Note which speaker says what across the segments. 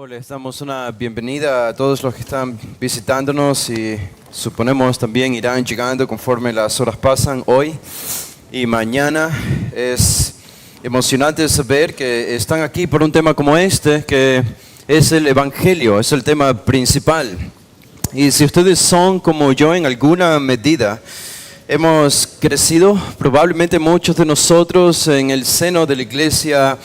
Speaker 1: Les damos una bienvenida a todos los que están visitándonos y suponemos también irán llegando conforme las horas pasan hoy y mañana. Es emocionante saber que están aquí por un tema como este, que es el Evangelio, es el tema principal. Y si ustedes son como yo en alguna medida, hemos crecido, probablemente muchos de nosotros, en el seno de la iglesia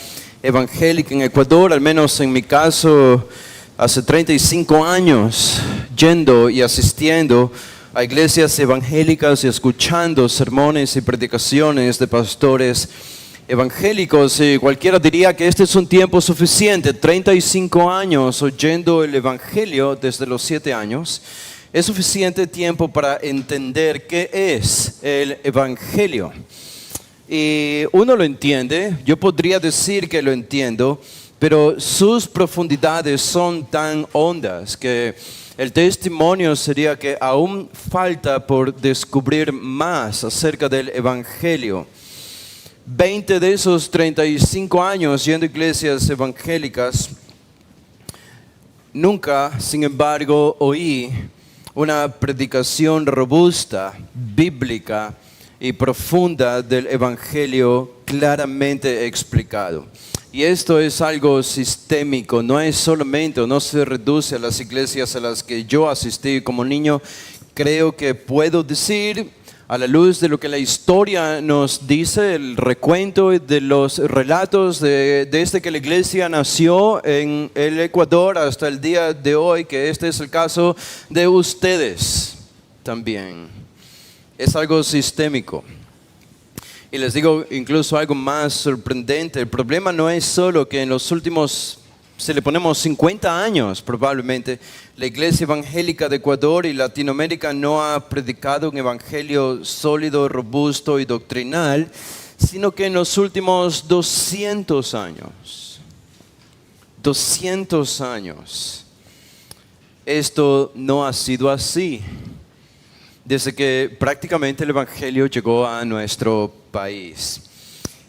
Speaker 1: evangélica en Ecuador, al menos en mi caso, hace 35 años, yendo y asistiendo a iglesias evangélicas y escuchando sermones y predicaciones de pastores evangélicos. Y cualquiera diría que este es un tiempo suficiente. 35 años oyendo el evangelio desde los 7 años. Es suficiente tiempo para entender qué es el evangelio. Y uno lo entiende, yo podría decir que lo entiendo, pero sus profundidades son tan hondas que el testimonio sería que aún falta por descubrir más acerca del evangelio. 20 de esos 35 años yendo a iglesias evangélicas, nunca, sin embargo, oí una predicación robusta, bíblica y profunda del evangelio claramente explicado. Y esto es algo sistémico, no es solamente o no se reduce a las iglesias a las que yo asistí como niño. Creo que puedo decir, a la luz de lo que la historia nos dice, el recuento de los relatos desde que la iglesia nació en el Ecuador hasta el día de hoy, que este es el caso de ustedes también. Es algo sistémico. Y les digo incluso algo más sorprendente. El problema no es solo que en los últimos, si le ponemos 50 años probablemente, la iglesia evangélica de Ecuador y Latinoamérica no ha predicado un evangelio sólido, robusto y doctrinal, sino que en los últimos 200 años, esto no ha sido así. Desde que prácticamente el evangelio llegó a nuestro país.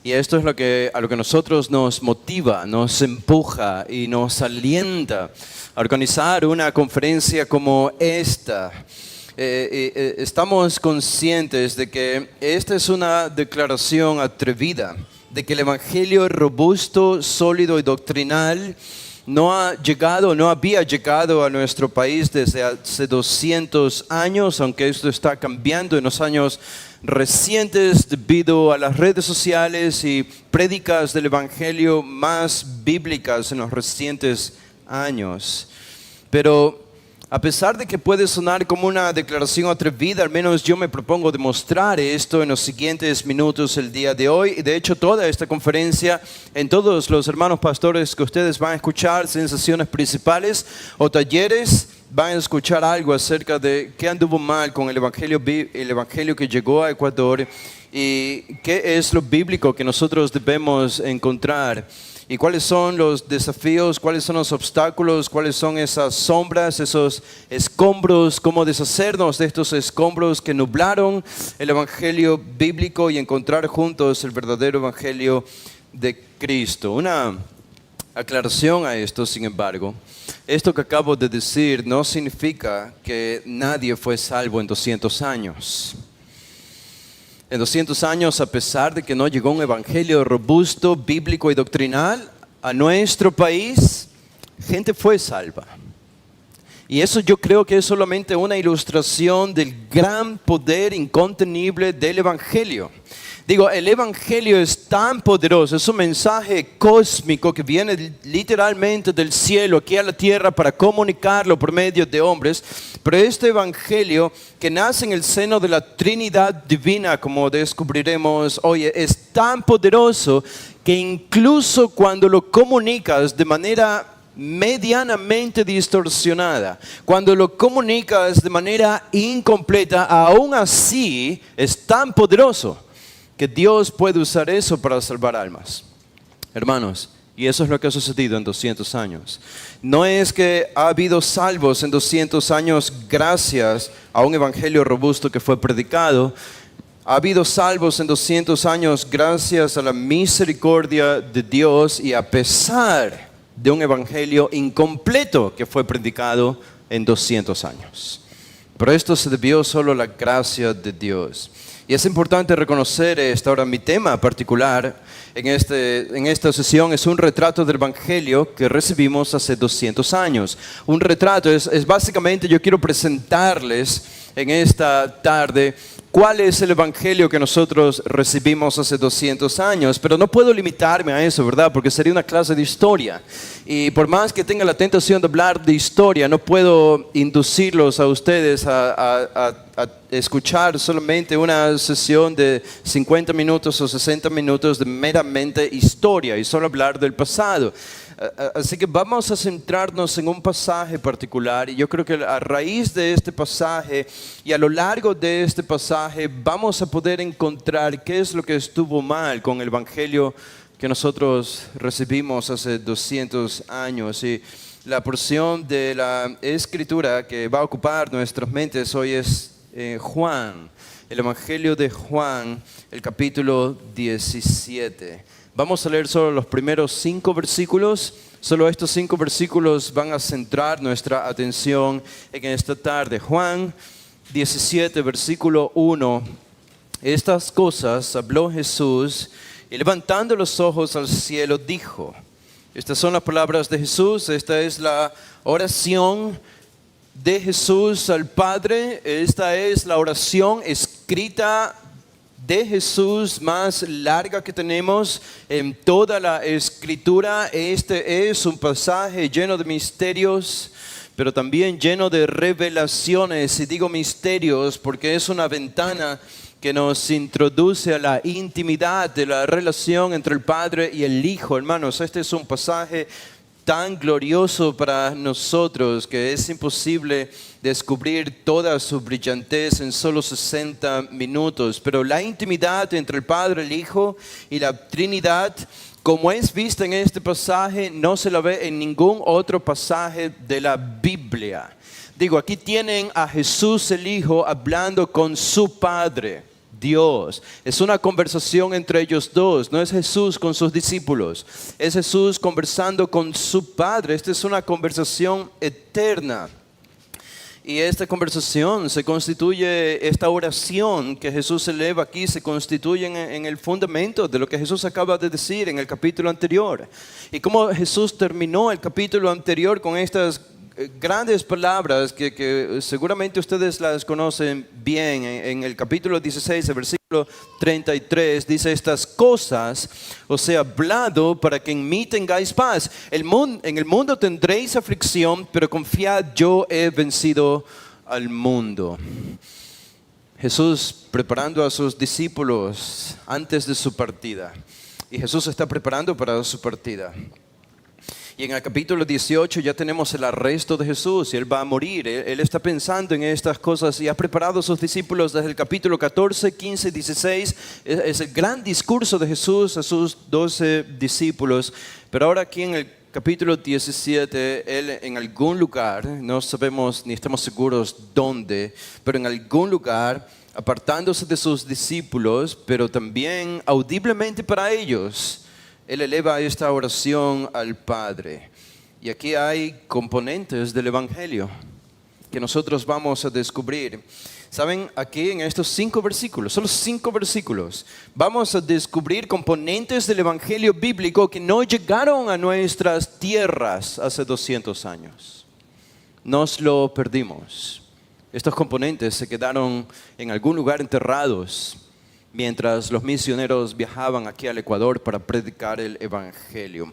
Speaker 1: Y esto es a lo que nosotros nos motiva, nos empuja y nos alienta a organizar una conferencia como esta. Estamos conscientes de que esta es una declaración atrevida, de que el evangelio robusto, sólido y doctrinal no había llegado a nuestro país desde hace 200 años, aunque esto está cambiando en los años recientes debido a las redes sociales y prédicas del evangelio más bíblicas en los recientes años. Pero a pesar de que puede sonar como una declaración atrevida, al menos yo me propongo demostrar esto en los siguientes minutos el día de hoy. Y de hecho toda esta conferencia, en todos los hermanos pastores que ustedes van a escuchar, sensaciones principales o talleres, van a escuchar algo acerca de qué anduvo mal con el evangelio que llegó a Ecuador y qué es lo bíblico que nosotros debemos encontrar. ¿Y cuáles son los desafíos? ¿Cuáles son los obstáculos? ¿Cuáles son esas sombras, esos escombros? ¿Cómo deshacernos de estos escombros que nublaron el evangelio bíblico y encontrar juntos el verdadero evangelio de Cristo? Una aclaración a esto, sin embargo. Esto que acabo de decir no significa que nadie fue salvo en 200 años. En 200 años, a pesar de que no llegó un evangelio robusto, bíblico y doctrinal a nuestro país, gente fue salva. Y eso yo creo que es solamente una ilustración del gran poder incontenible del evangelio. Digo, el evangelio es tan poderoso, es un mensaje cósmico que viene literalmente del cielo aquí a la tierra para comunicarlo por medio de hombres. Pero este evangelio que nace en el seno de la Trinidad divina, como descubriremos hoy, es tan poderoso que incluso cuando lo comunicas de manera medianamente distorsionada, cuando lo comunicas de manera incompleta, aún así es tan poderoso que Dios puede usar eso para salvar almas. Hermanos, y eso es lo que ha sucedido en 200 años. No es que ha habido salvos en 200 años gracias a un evangelio robusto que fue predicado. Ha habido salvos en 200 años gracias a la misericordia de Dios y a pesar de un evangelio incompleto que fue predicado en 200 años. Pero esto se debió solo a la gracia de Dios. Y es importante reconocer esto. Ahora, mi tema particular en esta sesión es un retrato del evangelio que recibimos hace 200 años. Un retrato es básicamente, yo quiero presentarles en esta tarde cuál es el evangelio que nosotros recibimos hace 200 años, pero no puedo limitarme a eso, ¿verdad? Porque sería una clase de historia. Y por más que tenga la tentación de hablar de historia, no puedo inducirlos a ustedes a escuchar solamente una sesión de 50 minutos o 60 minutos de meramente historia y solo hablar del pasado. Así que vamos a centrarnos en un pasaje particular, y yo creo que a raíz de este pasaje y a lo largo de este pasaje vamos a poder encontrar qué es lo que estuvo mal con el evangelio que nosotros recibimos hace 200 años. Y la porción de la escritura que va a ocupar nuestras mentes hoy es Juan, el evangelio de Juan, el capítulo 17. Vamos a leer solo los primeros 5 versículos. Solo estos 5 versículos van a centrar nuestra atención en esta tarde. Juan 17, versículo 1. Estas cosas habló Jesús y levantando los ojos al cielo dijo. Estas son las palabras de Jesús. Esta es la oración de Jesús al Padre. Esta es la oración escrita de Jesús más larga que tenemos en toda la escritura. Este es un pasaje lleno de misterios, pero también lleno de revelaciones. Y digo misterios porque es una ventana que nos introduce a la intimidad de la relación entre el Padre y el Hijo. Hermanos, este es un pasaje tan glorioso para nosotros que es imposible descubrir toda su brillantez en solo 60 minutos. Pero la intimidad entre el Padre, el Hijo y la Trinidad, como es vista en este pasaje, no se la ve en ningún otro pasaje de la Biblia. Digo, aquí tienen a Jesús el Hijo hablando con su Padre, Dios. Es una conversación entre ellos dos. No es Jesús con sus discípulos, es Jesús conversando con su Padre. Esta es una conversación eterna. Y esta conversación se constituye, esta oración que Jesús eleva aquí, se constituye en el fundamento de lo que Jesús acaba de decir en el capítulo anterior. Y cómo Jesús terminó el capítulo anterior con estas grandes palabras que seguramente ustedes las conocen bien. En el capítulo 16, el versículo 33, dice: estas cosas os he hablado para que en mí tengáis paz. En el mundo tendréis aflicción, pero confiad, yo he vencido al mundo. Jesús preparando a sus discípulos antes de su partida. Y Jesús está preparando para su partida. Y en el capítulo 18 ya tenemos el arresto de Jesús y Él va a morir. Él está pensando en estas cosas y ha preparado a sus discípulos desde el capítulo 14, 15, 16. Es el gran discurso de Jesús a sus 12 discípulos. Pero ahora aquí en el capítulo 17, Él en algún lugar, no sabemos ni estamos seguros dónde, pero en algún lugar, apartándose de sus discípulos, pero también audiblemente para ellos, Él eleva esta oración al Padre. Y aquí hay componentes del Evangelio que nosotros vamos a descubrir. Saben, aquí en estos 5 versículos, solo 5 versículos, vamos a descubrir componentes del Evangelio bíblico que no llegaron a nuestras tierras hace 200 años. Nos lo perdimos. Estos componentes se quedaron en algún lugar enterrados mientras los misioneros viajaban aquí al Ecuador para predicar el Evangelio.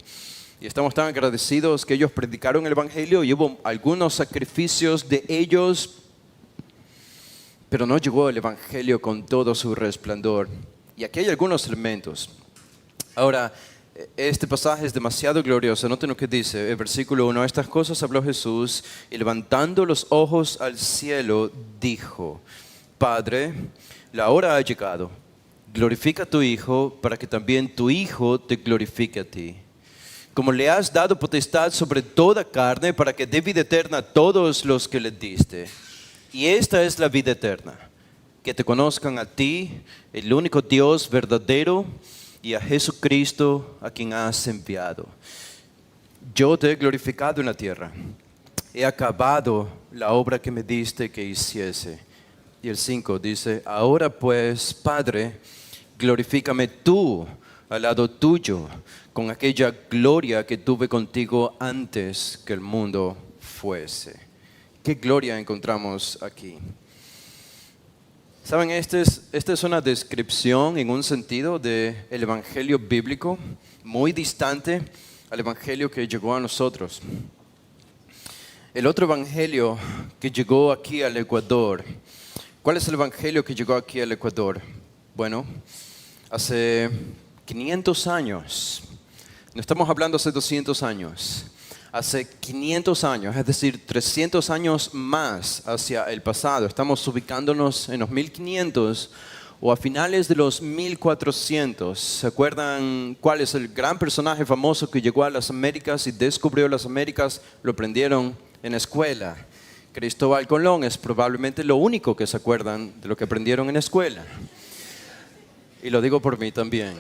Speaker 1: Y estamos tan agradecidos que ellos predicaron el Evangelio y hubo algunos sacrificios de ellos, pero no llegó el Evangelio con todo su resplandor. Y aquí hay algunos elementos. Ahora, este pasaje es demasiado glorioso. Noten lo que dice el versículo 1. Estas cosas habló Jesús y levantando los ojos al cielo dijo: Padre, la hora ha llegado. Glorifica a tu Hijo para que también tu Hijo te glorifique a ti. Como le has dado potestad sobre toda carne para que dé vida eterna a todos los que le diste. Y esta es la vida eterna, que te conozcan a ti, el único Dios verdadero, y a Jesucristo a quien has enviado. yo te he glorificado en la tierra. He acabado la obra que me diste que hiciese. Y el 5 dice, ahora pues, Padre, glorifícame tú al lado tuyo, con aquella gloria que tuve contigo antes que el mundo fuese. ¿Qué gloria encontramos aquí? Saben, esta es una descripción en un sentido del evangelio bíblico muy distante al evangelio que llegó a nosotros. El otro evangelio que llegó aquí al Ecuador, ¿cuál es el evangelio que llegó aquí al Ecuador? Bueno, hace 500 años, no estamos hablando hace 200 años, hace 500 años, es decir, 300 años más hacia el pasado. Estamos ubicándonos en los 1500 o a finales de los 1400. ¿Se acuerdan cuál es el gran personaje famoso que llegó a las Américas y descubrió las Américas? Lo aprendieron en la escuela. Cristóbal Colón es probablemente lo único que se acuerdan de lo que aprendieron en la escuela. Y lo digo por mí también.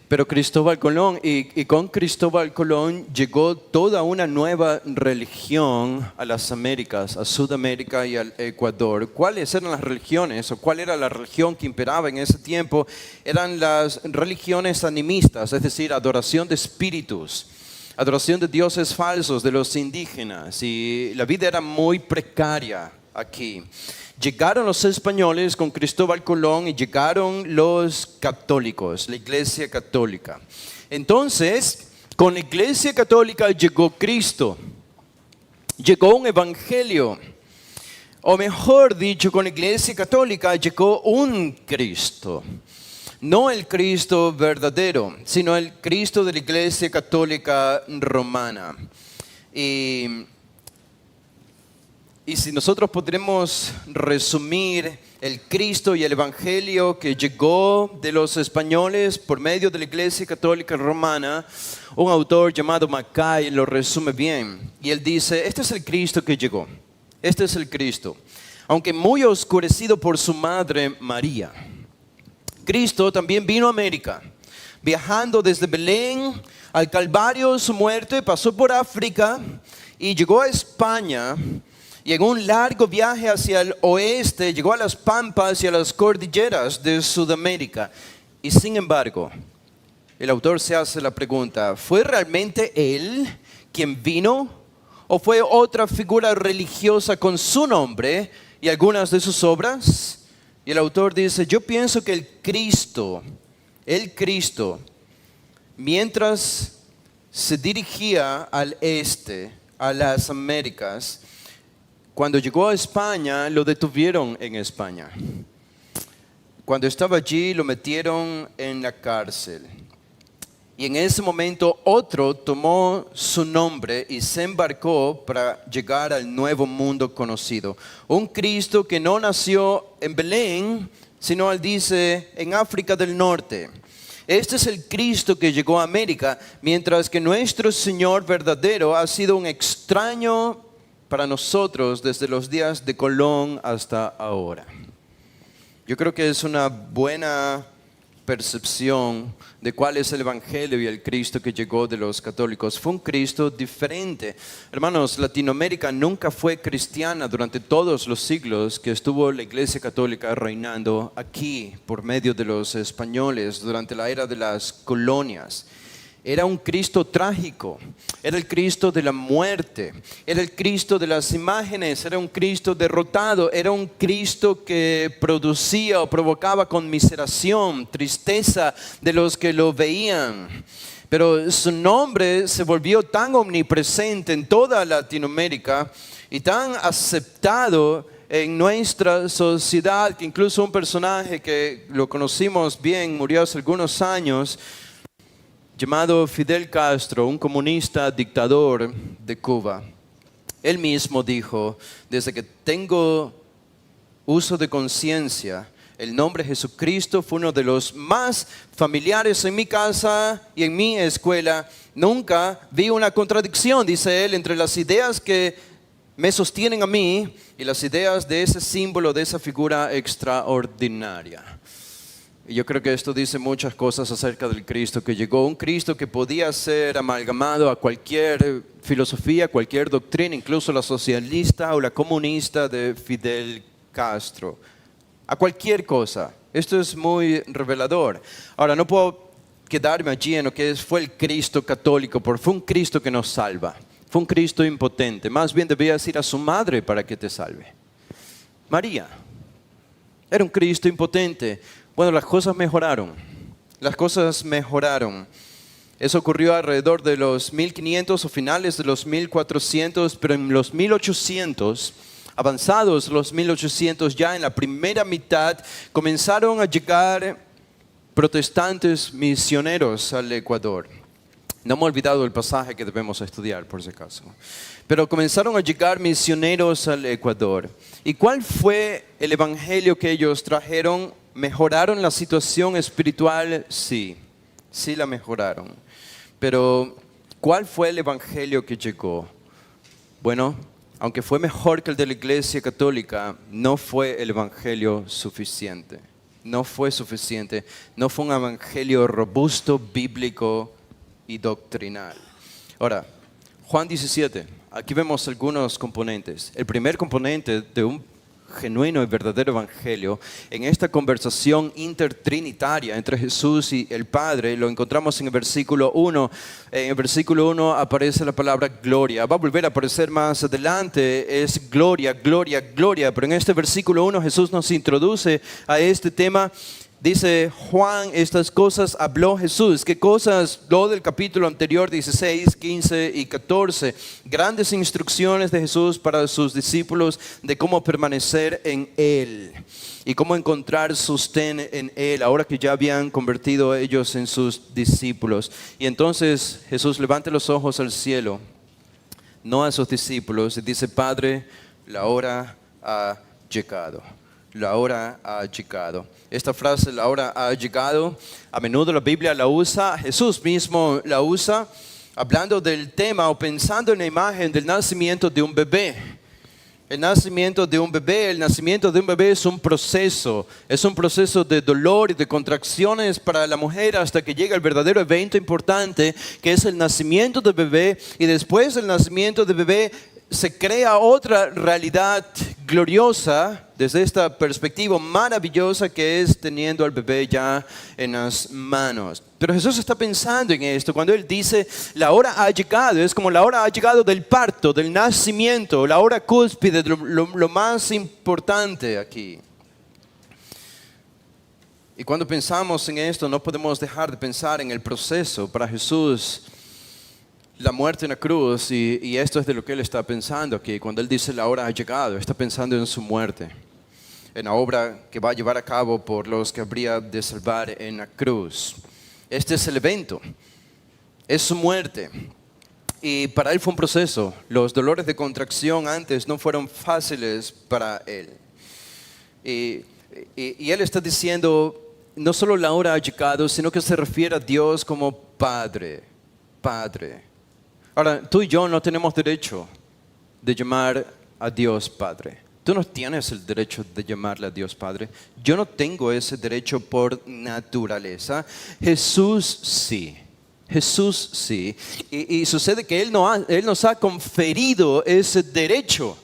Speaker 1: Pero Cristóbal Colón, y con Cristóbal Colón llegó toda una nueva religión a las Américas, a Sudamérica y al Ecuador. ¿Cuáles eran las religiones o cuál era la religión que imperaba en ese tiempo? Eran las religiones animistas, es decir, adoración de espíritus, adoración de dioses falsos de los indígenas, y la vida era muy precaria aquí. Llegaron los españoles con Cristóbal Colón y llegaron los católicos, la Iglesia Católica. Entonces, con la Iglesia Católica llegó Cristo, llegó un evangelio, o mejor dicho, con la Iglesia Católica llegó un Cristo. No el Cristo verdadero, sino el Cristo de la Iglesia Católica Romana. Y si nosotros podremos resumir el Cristo y el Evangelio que llegó de los españoles por medio de la Iglesia Católica Romana, un autor llamado Mackay lo resume bien. Y él dice, este es el Cristo que llegó. Este es el Cristo. Aunque muy oscurecido por su madre María. Cristo también vino a América, viajando desde Belén al Calvario, su muerte, pasó por África y llegó a España. Y en un largo viaje hacia el oeste llegó a las pampas y a las cordilleras de Sudamérica. Y sin embargo, el autor se hace la pregunta, ¿fue realmente él quien vino? ¿O fue otra figura religiosa con su nombre y algunas de sus obras? Y el autor dice, yo pienso que el Cristo, mientras se dirigía al este, a las Américas, cuando llegó a España, lo detuvieron en España. Cuando estaba allí, lo metieron en la cárcel. Y en ese momento, otro tomó su nombre y se embarcó para llegar al nuevo mundo conocido. Un Cristo que no nació en Belén, sino él dice, en África del Norte. Este es el Cristo que llegó a América, mientras que nuestro Señor verdadero ha sido un extraño para nosotros desde los días de Colón hasta ahora. Yo creo que es una buena percepción de cuál es el evangelio y el Cristo que llegó de los católicos. Fue un Cristo diferente. Hermanos, Latinoamérica nunca fue cristiana durante todos los siglos que estuvo la Iglesia Católica reinando aquí por medio de los españoles durante la era de las colonias. Era un Cristo trágico, era el Cristo de la muerte, era el Cristo de las imágenes, era un Cristo derrotado, era un Cristo que producía o provocaba conmiseración, tristeza de los que lo veían. Pero su nombre se volvió tan omnipresente en toda Latinoamérica y tan aceptado en nuestra sociedad que incluso un personaje que lo conocimos bien, murió hace algunos años, llamado Fidel Castro, un comunista dictador de Cuba. Él mismo dijo, desde que tengo uso de conciencia, el nombre Jesucristo fue uno de los más familiares en mi casa y en mi escuela. Nunca vi una contradicción, dice él, entre las ideas que me sostienen a mí y las ideas de ese símbolo, de esa figura extraordinaria. Y yo creo que esto dice muchas cosas acerca del Cristo que llegó. Un Cristo que podía ser amalgamado a cualquier filosofía, cualquier doctrina, incluso la socialista o la comunista de Fidel Castro. A cualquier cosa. Esto es muy revelador. Ahora, no puedo quedarme allí en lo que fue el Cristo católico, porque fue un Cristo que nos salva. Fue un Cristo impotente. Más bien debías ir a su madre para que te salve. María. Era un Cristo impotente. Bueno, las cosas mejoraron. Las cosas mejoraron. Eso ocurrió alrededor de los 1500 o finales de los 1400, pero en los 1800, avanzados los 1800, ya en la primera mitad, comenzaron a llegar protestantes misioneros al Ecuador. No me he olvidado el pasaje que debemos estudiar, por si acaso. Pero comenzaron a llegar misioneros al Ecuador. ¿Y cuál fue el evangelio que ellos trajeron? ¿Mejoraron la situación espiritual? Sí, sí la mejoraron. Pero, ¿cuál fue el evangelio que llegó? Bueno, aunque fue mejor que el de la Iglesia Católica, no fue el evangelio suficiente. No fue suficiente. No fue un evangelio robusto, bíblico y doctrinal. Ahora, Juan 17, aquí vemos algunos componentes. El primer componente de un genuino y verdadero evangelio, en esta conversación intertrinitaria entre Jesús y el Padre, lo encontramos en el versículo 1. En el versículo 1 aparece la palabra gloria. Va a volver a aparecer más adelante, es gloria, gloria, gloria. Pero en este versículo 1 Jesús nos introduce a este tema. Dice Juan, estas cosas habló Jesús. ¿Qué cosas? Lo del capítulo anterior, 16, 15 y 14. Grandes instrucciones de Jesús para sus discípulos de cómo permanecer en Él y cómo encontrar sostén en Él, ahora que ya habían convertido a ellos en sus discípulos. Y entonces Jesús levanta los ojos al cielo, no a sus discípulos, y dice: Padre, la hora ha llegado. La hora ha llegado. Esta frase, la hora ha llegado, a menudo la Biblia la usa, Jesús mismo la usa, hablando del tema o pensando en la imagen del nacimiento de un bebé. El nacimiento de un bebé es un proceso de dolor y de contracciones para la mujer hasta que llega el verdadero evento importante, que es el nacimiento del bebé, y después del nacimiento del bebé se crea otra realidad gloriosa desde esta perspectiva maravillosa que es teniendo al bebé ya en las manos. Pero Jesús está pensando en esto cuando Él dice la hora ha llegado. Es como la hora ha llegado del parto, del nacimiento, la hora cúspide, lo más importante aquí. Y cuando pensamos en esto no podemos dejar de pensar en el proceso para Jesús. La muerte en la cruz, y esto es de lo que Él está pensando aquí. Cuando Él dice la hora ha llegado, está pensando en su muerte, en la obra que va a llevar a cabo por los que habría de salvar en la cruz. Este es el evento, es su muerte. Y para Él fue un proceso. Los dolores de contracción antes no fueron fáciles para Él. Y Él está diciendo, no solo la hora ha llegado, sino que se refiere a Dios como Padre. Padre. Ahora, tú y yo no tenemos derecho de llamar a Dios Padre. Tú no tienes el derecho de llamarle a Dios Padre. Yo no tengo ese derecho por naturaleza. Jesús sí. Jesús sí. Y sucede que Él nos ha conferido ese derecho.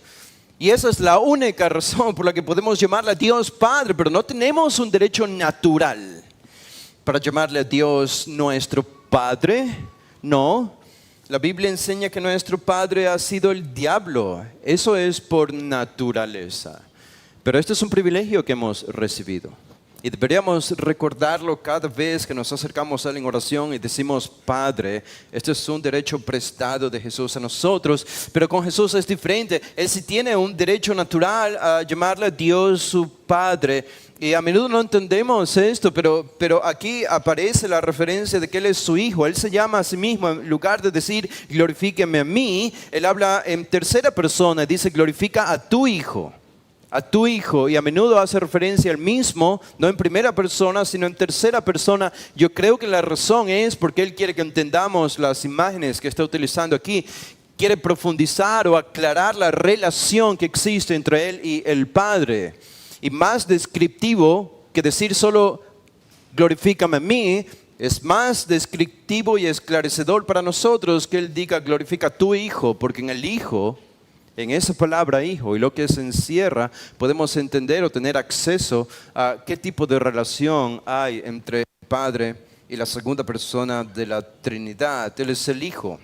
Speaker 1: Y esa es la única razón por la que podemos llamarle a Dios Padre. Pero no tenemos un derecho natural para llamarle a Dios nuestro Padre. No. La Biblia enseña que nuestro padre ha sido el diablo. Eso es por naturaleza. Pero este es un privilegio que hemos recibido. Y deberíamos recordarlo cada vez que nos acercamos a él en oración y decimos Padre. Este es un derecho prestado de Jesús a nosotros. Pero con Jesús es diferente. Él sí tiene un derecho natural a llamarle a Dios su Padre. Y a menudo no entendemos esto, pero aquí aparece la referencia de que Él es su Hijo. Él se llama a sí mismo, en lugar de decir glorifíqueme a mí, Él habla en tercera persona, dice glorifica a tu Hijo. A tu Hijo, y a menudo hace referencia al mismo, no en primera persona, sino en tercera persona. Yo creo que la razón es porque Él quiere que entendamos las imágenes que está utilizando aquí. Quiere profundizar o aclarar la relación que existe entre Él y el Padre. Y más descriptivo que decir solo glorifícame a mí, es más descriptivo y esclarecedor para nosotros que Él diga glorifica a tu Hijo, porque en el Hijo, en esa palabra Hijo y lo que se encierra, podemos entender o tener acceso a qué tipo de relación hay entre el Padre y la segunda persona de la Trinidad. Él es el Hijo.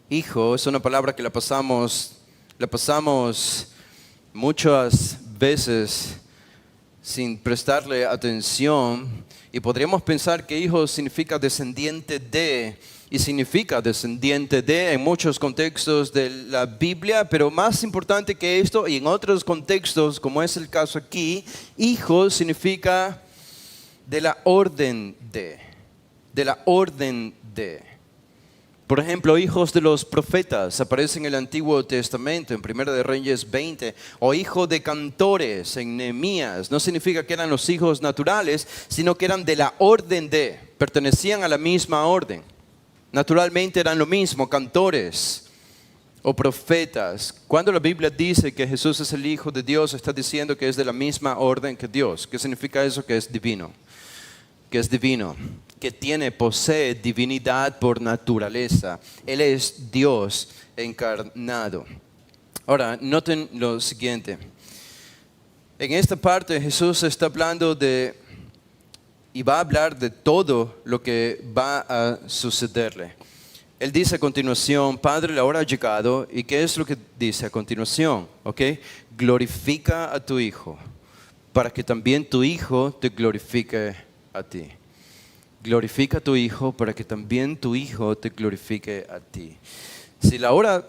Speaker 1: Hijo es una palabra que la pasamos muchas veces sin prestarle atención, y podríamos pensar que hijo significa descendiente de, y significa descendiente de en muchos contextos de la Biblia, pero más importante que esto, y en otros contextos, como es el caso aquí, hijo significa de la orden de la orden de. Por ejemplo, hijos de los profetas aparecen en el Antiguo Testamento, en 1 de Reyes 20, o hijo de cantores en Nehemías. No significa que eran los hijos naturales, sino que eran de la orden de, pertenecían a la misma orden. Naturalmente eran lo mismo, cantores o profetas. Cuando la Biblia dice que Jesús es el Hijo de Dios, está diciendo que es de la misma orden que Dios. ¿Qué significa eso? Que es divino. Que es divino, que posee divinidad por naturaleza. Él es Dios encarnado. Ahora, noten lo siguiente. En esta parte Jesús está hablando y va a hablar de todo lo que va a sucederle. Él dice a continuación, Padre, la hora ha llegado. ¿Y qué es lo que dice a continuación? ¿Okay? Glorifica a tu Hijo, para que también tu Hijo te glorifique a ti. Glorifica a tu Hijo para que también tu Hijo te glorifique a ti. Si la hora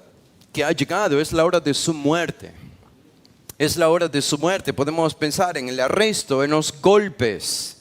Speaker 1: que ha llegado es la hora de su muerte, es la hora de su muerte, podemos pensar en el arresto, en los golpes,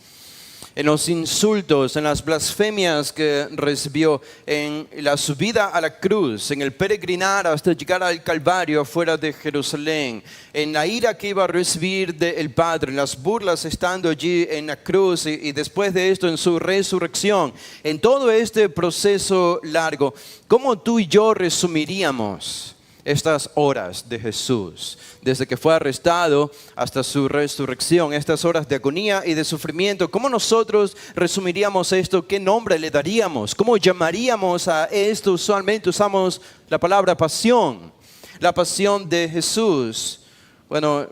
Speaker 1: en los insultos, en las blasfemias que recibió, en la subida a la cruz, en el peregrinar hasta llegar al Calvario afuera de Jerusalén, en la ira que iba a recibir del Padre, en las burlas estando allí en la cruz y después de esto en su resurrección. En todo este proceso largo, ¿cómo tú y yo resumiríamos estas horas de Jesús? Desde que fue arrestado hasta su resurrección, estas horas de agonía y de sufrimiento. ¿Cómo nosotros resumiríamos esto? ¿Qué nombre le daríamos? ¿Cómo llamaríamos a esto? Usualmente usamos la palabra pasión, la pasión de Jesús. Bueno,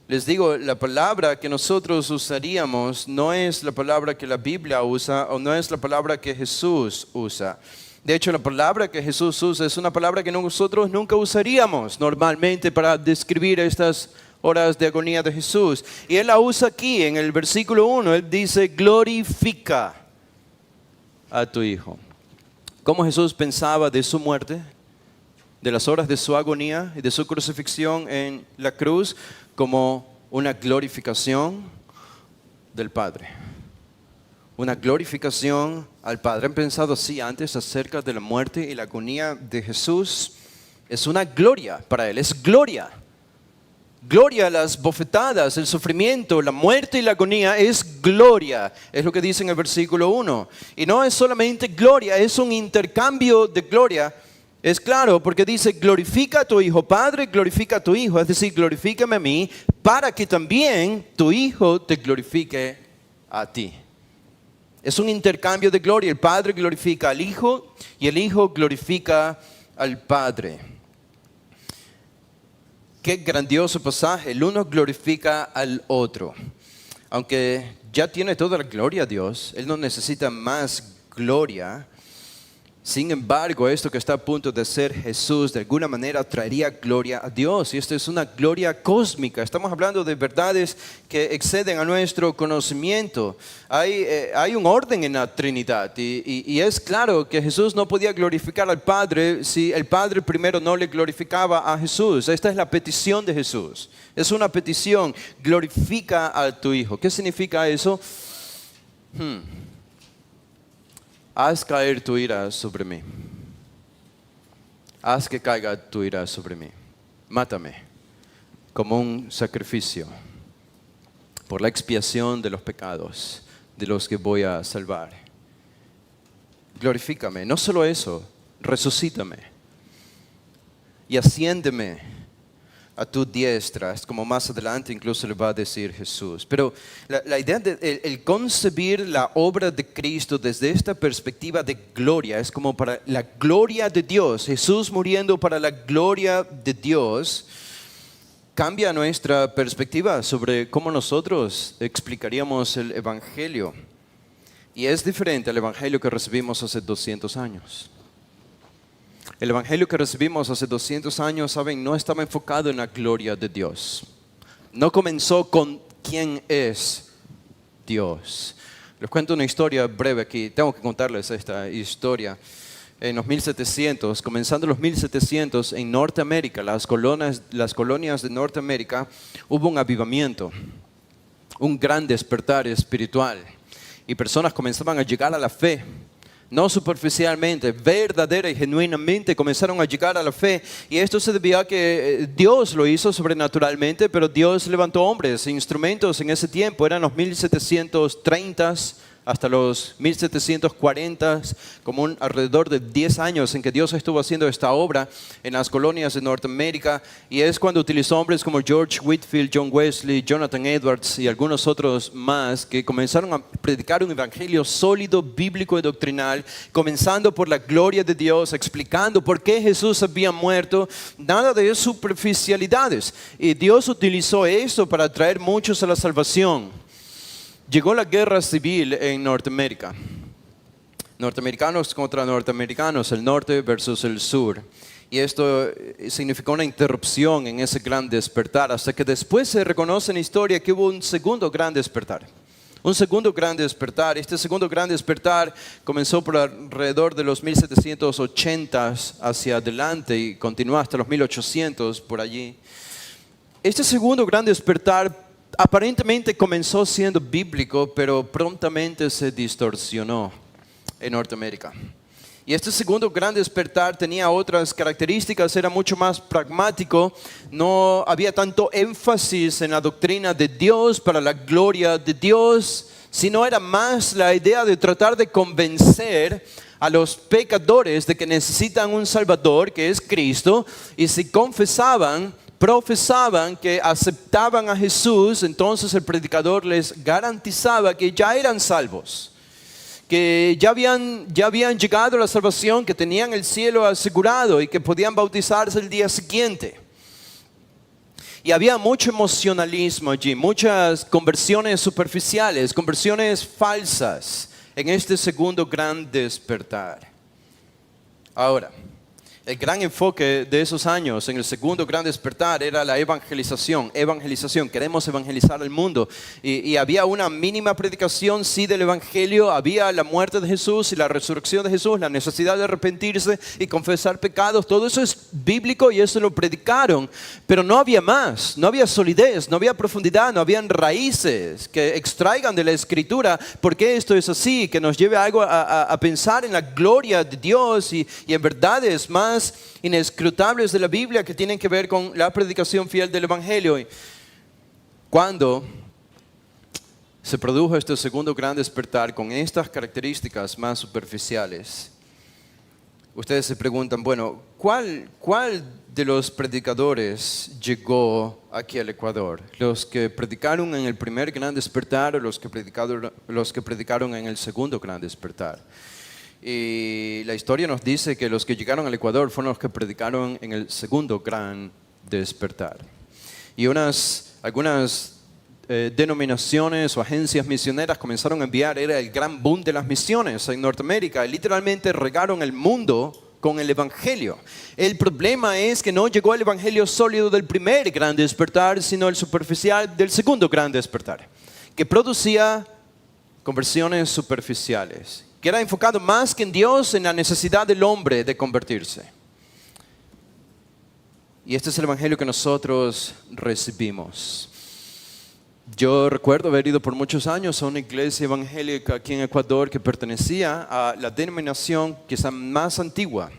Speaker 1: les digo, la palabra que nosotros usaríamos no es la palabra que la Biblia usa o no es la palabra que Jesús usa. De hecho, la palabra que Jesús usa es una palabra que nosotros nunca usaríamos normalmente para describir estas horas de agonía de Jesús. Y Él la usa aquí en el versículo 1. Él dice, glorifica a tu Hijo. ¿Cómo Jesús pensaba de su muerte, de las horas de su agonía y de su crucifixión en la cruz? Como una glorificación del Padre. Una glorificación al Padre. ¿Han pensado así antes acerca de la muerte y la agonía de Jesús? Es una gloria para Él, es gloria. Gloria a las bofetadas, el sufrimiento, la muerte y la agonía es gloria. Es lo que dice en el versículo 1. Y no es solamente gloria, es un intercambio de gloria. Es claro, porque dice, glorifica a tu Hijo. Padre, glorifica a tu Hijo. Es decir, glorifícame a mí, para que también tu Hijo te glorifique a ti. Es un intercambio de gloria. El Padre glorifica al Hijo y el Hijo glorifica al Padre. Qué grandioso pasaje. El uno glorifica al otro. Aunque ya tiene toda la gloria a Dios, Él no necesita más gloria. Sin embargo, esto que está a punto de hacer Jesús de alguna manera traería gloria a Dios. Y esto es una gloria cósmica. Estamos hablando de verdades que exceden a nuestro conocimiento. Hay un orden en la Trinidad. Y es claro que Jesús no podía glorificar al Padre si el Padre primero no le glorificaba a Jesús. Esta es la petición de Jesús. Es una petición. Glorifica a tu Hijo. ¿Qué significa eso? Haz caer tu ira sobre mí. Haz que caiga tu ira sobre mí. Mátame como un sacrificio por la expiación de los pecados de los que voy a salvar. Glorifícame. No solo eso, resucítame y asciéndeme a tu diestra. Es como más adelante incluso le va a decir Jesús. Pero la idea de el concebir la obra de Cristo desde esta perspectiva de gloria, es como para la gloria de Dios. Jesús muriendo para la gloria de Dios, cambia nuestra perspectiva sobre cómo nosotros explicaríamos el Evangelio. Y es diferente al Evangelio que recibimos hace 200 años. El Evangelio que recibimos hace 200 años, ¿saben? No estaba enfocado en la gloria de Dios. No comenzó con quién es Dios. Les cuento una historia breve aquí. Tengo que contarles esta historia. En los 1700, comenzando los 1700, en Norteamérica, las colonias de Norteamérica, hubo un avivamiento, un gran despertar espiritual. Y personas comenzaban a llegar a la fe. No superficialmente, verdadera y genuinamente comenzaron a llegar a la fe. Y esto se debía a que Dios lo hizo sobrenaturalmente, pero Dios levantó hombres, instrumentos en ese tiempo. Eran los 1730s hasta los 1740s, como alrededor de 10 años en que Dios estuvo haciendo esta obra en las colonias de Norteamérica. Y es cuando utilizó hombres como George Whitefield, John Wesley, Jonathan Edwards y algunos otros más que comenzaron a predicar un evangelio sólido, bíblico y doctrinal, comenzando por la gloria de Dios, explicando por qué Jesús había muerto, nada de superficialidades. Y Dios utilizó eso para traer muchos a la salvación. Llegó la guerra civil en Norteamérica. Norteamericanos contra norteamericanos, el norte versus el sur. Y esto significó una interrupción en ese gran despertar, hasta que después se reconoce en la historia que hubo un segundo gran despertar. Un segundo gran despertar. Este segundo gran despertar comenzó por alrededor de los 1780s hacia adelante y continuó hasta los 1800 por allí. Este segundo gran despertar aparentemente comenzó siendo bíblico, pero prontamente se distorsionó en Norteamérica. Y este segundo gran despertar tenía otras características, era mucho más pragmático, no había tanto énfasis en la doctrina de Dios para la gloria de Dios, sino era más la idea de tratar de convencer a los pecadores de que necesitan un Salvador, que es Cristo, y si profesaban que aceptaban a Jesús, entonces el predicador les garantizaba que ya eran salvos, que ya habían llegado a la salvación, que tenían el cielo asegurado y que podían bautizarse el día siguiente. Y había mucho emocionalismo allí, muchas conversiones superficiales, conversiones falsas en este segundo gran despertar. Ahora, el gran enfoque de esos años en el segundo gran despertar era la evangelización, queremos evangelizar al mundo. Y había una mínima predicación, sí, del evangelio, había la muerte de Jesús y la resurrección de Jesús, la necesidad de arrepentirse y confesar pecados, todo eso es bíblico y eso lo predicaron, pero no había más, no había solidez, no había profundidad, no habían raíces que extraigan de la Escritura por qué esto es así, que nos lleve a pensar en la gloria de Dios y en verdades más inescrutables de la Biblia que tienen que ver con la predicación fiel del Evangelio. Y cuando se produjo este segundo gran despertar con estas características más superficiales, ustedes se preguntan, bueno, ¿cuál de los predicadores llegó aquí al Ecuador? ¿Los que predicaron en el primer gran despertar o los que predicaron en el segundo gran despertar? Y la historia nos dice que los que llegaron al Ecuador fueron los que predicaron en el segundo gran despertar. Y algunas denominaciones o agencias misioneras comenzaron a enviar, era el gran boom de las misiones en Norteamérica, y literalmente regaron el mundo con el Evangelio. El problema es que no llegó el Evangelio sólido del primer gran despertar, sino el superficial del segundo gran despertar, que producía conversiones superficiales, que era enfocado más que en Dios, en la necesidad del hombre de convertirse. Y este es el evangelio que nosotros recibimos. Yo recuerdo haber ido por muchos años a una iglesia evangélica aquí en Ecuador que pertenecía a la denominación quizá más antigua,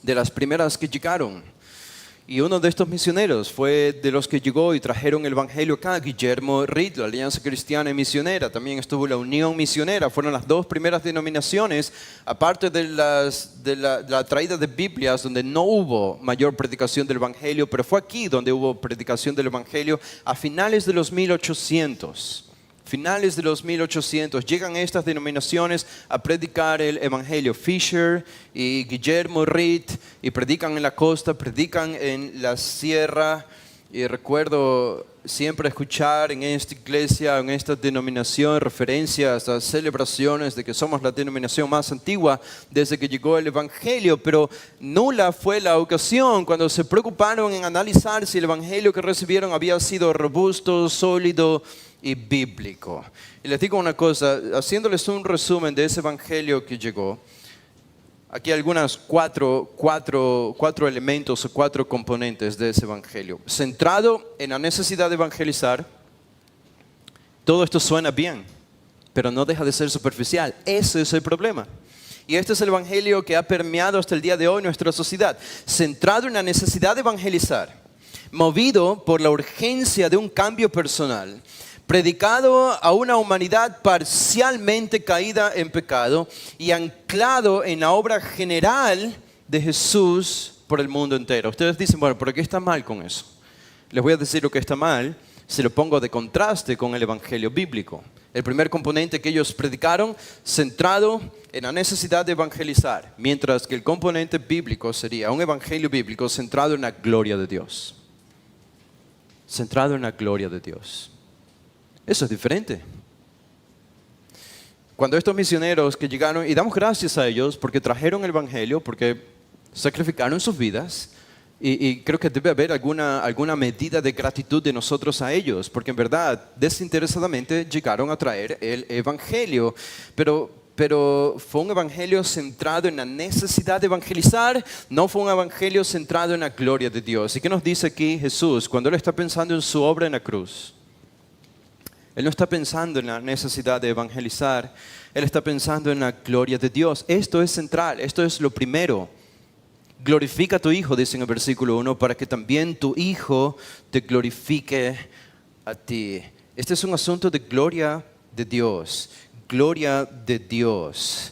Speaker 1: de las primeras que llegaron. Y uno de estos misioneros fue de los que llegó y trajeron el evangelio acá, Guillermo Reed, la Alianza Cristiana y Misionera. También estuvo la Unión Misionera. Fueron las dos primeras denominaciones, aparte de la traída de Biblias, donde no hubo mayor predicación del evangelio, pero fue aquí donde hubo predicación del evangelio a finales de los 1800. Finales de los 1800 llegan estas denominaciones a predicar el evangelio. Fisher y Guillermo Reed, y predican en la costa, predican en la sierra. Y recuerdo siempre escuchar en esta iglesia, en esta denominación, referencias a celebraciones de que somos la denominación más antigua desde que llegó el evangelio, pero nula fue la ocasión cuando se preocuparon en analizar si el evangelio que recibieron había sido robusto, sólido y bíblico. Y les digo una cosa, haciéndoles un resumen de ese evangelio que llegó, aquí hay algunas cuatro elementos o 4 componentes de ese evangelio. Centrado en la necesidad de evangelizar. Todo esto suena bien, pero no deja de ser superficial. Ese es el problema. Y este es el evangelio que ha permeado hasta el día de hoy nuestra sociedad. Centrado en la necesidad de evangelizar, movido por la urgencia de un cambio personal, predicado a una humanidad parcialmente caída en pecado y anclado en la obra general de Jesús por el mundo entero. Ustedes dicen, bueno, ¿pero qué está mal con eso? Les voy a decir lo que está mal, se lo pongo de contraste con el evangelio bíblico. El primer componente que ellos predicaron, centrado en la necesidad de evangelizar, mientras que el componente bíblico sería un evangelio bíblico centrado en la gloria de Dios. Centrado en la gloria de Dios. Eso es diferente. Cuando estos misioneros que llegaron, y damos gracias a ellos porque trajeron el evangelio, porque sacrificaron sus vidas, y creo que debe haber alguna medida de gratitud de nosotros a ellos, porque en verdad desinteresadamente llegaron a traer el evangelio, pero fue un evangelio centrado en la necesidad de evangelizar, no fue un evangelio centrado en la gloria de Dios. ¿Y qué nos dice aquí Jesús cuando Él está pensando en su obra en la cruz? Él no está pensando en la necesidad de evangelizar, Él está pensando en la gloria de Dios. Esto es central, esto es lo primero. Glorifica a tu Hijo, dice en el versículo 1, para que también tu Hijo te glorifique a ti. Este es un asunto de gloria de Dios, gloria de Dios.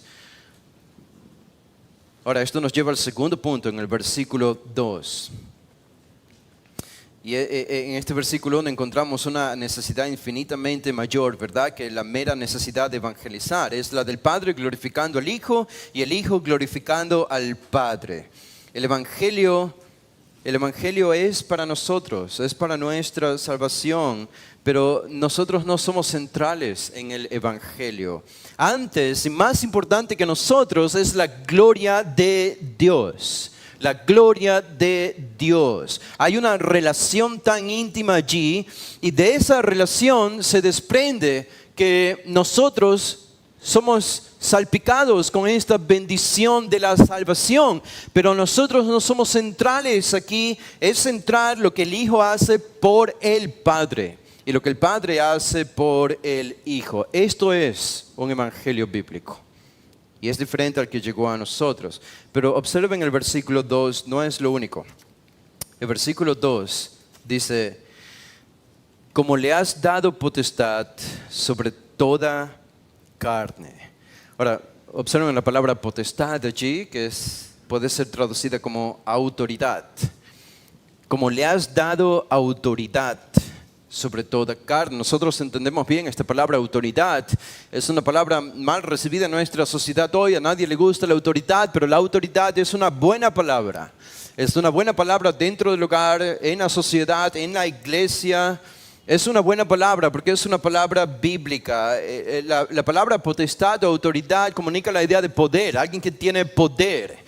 Speaker 1: Ahora, esto nos lleva al segundo punto en el versículo 2. Y en este versículo encontramos una necesidad infinitamente mayor, ¿verdad? Que la mera necesidad de evangelizar. Es la del Padre glorificando al Hijo y el Hijo glorificando al Padre. El Evangelio es para nosotros, es para nuestra salvación, pero nosotros no somos centrales en el Evangelio. Antes y más importante que nosotros es la gloria de Dios. La gloria de Dios. Hay una relación tan íntima allí y de esa relación se desprende que nosotros somos salpicados con esta bendición de la salvación, pero nosotros no somos centrales aquí, es central lo que el Hijo hace por el Padre y lo que el Padre hace por el Hijo. Esto es un evangelio bíblico. Y es diferente al que llegó a nosotros. Pero observen el versículo 2, no es lo único. El versículo 2 dice, como le has dado potestad sobre toda carne. Ahora, observen la palabra potestad allí, que puede ser traducida como autoridad. Como le has dado autoridad sobre toda carne. Nosotros entendemos bien esta palabra autoridad. Es una palabra mal recibida en nuestra sociedad hoy. A nadie le gusta la autoridad, pero la autoridad es una buena palabra. Es una buena palabra dentro del hogar, en la sociedad, en la iglesia. Es una buena palabra porque es una palabra bíblica. La palabra potestad o autoridad comunica la idea de poder, alguien que tiene poder.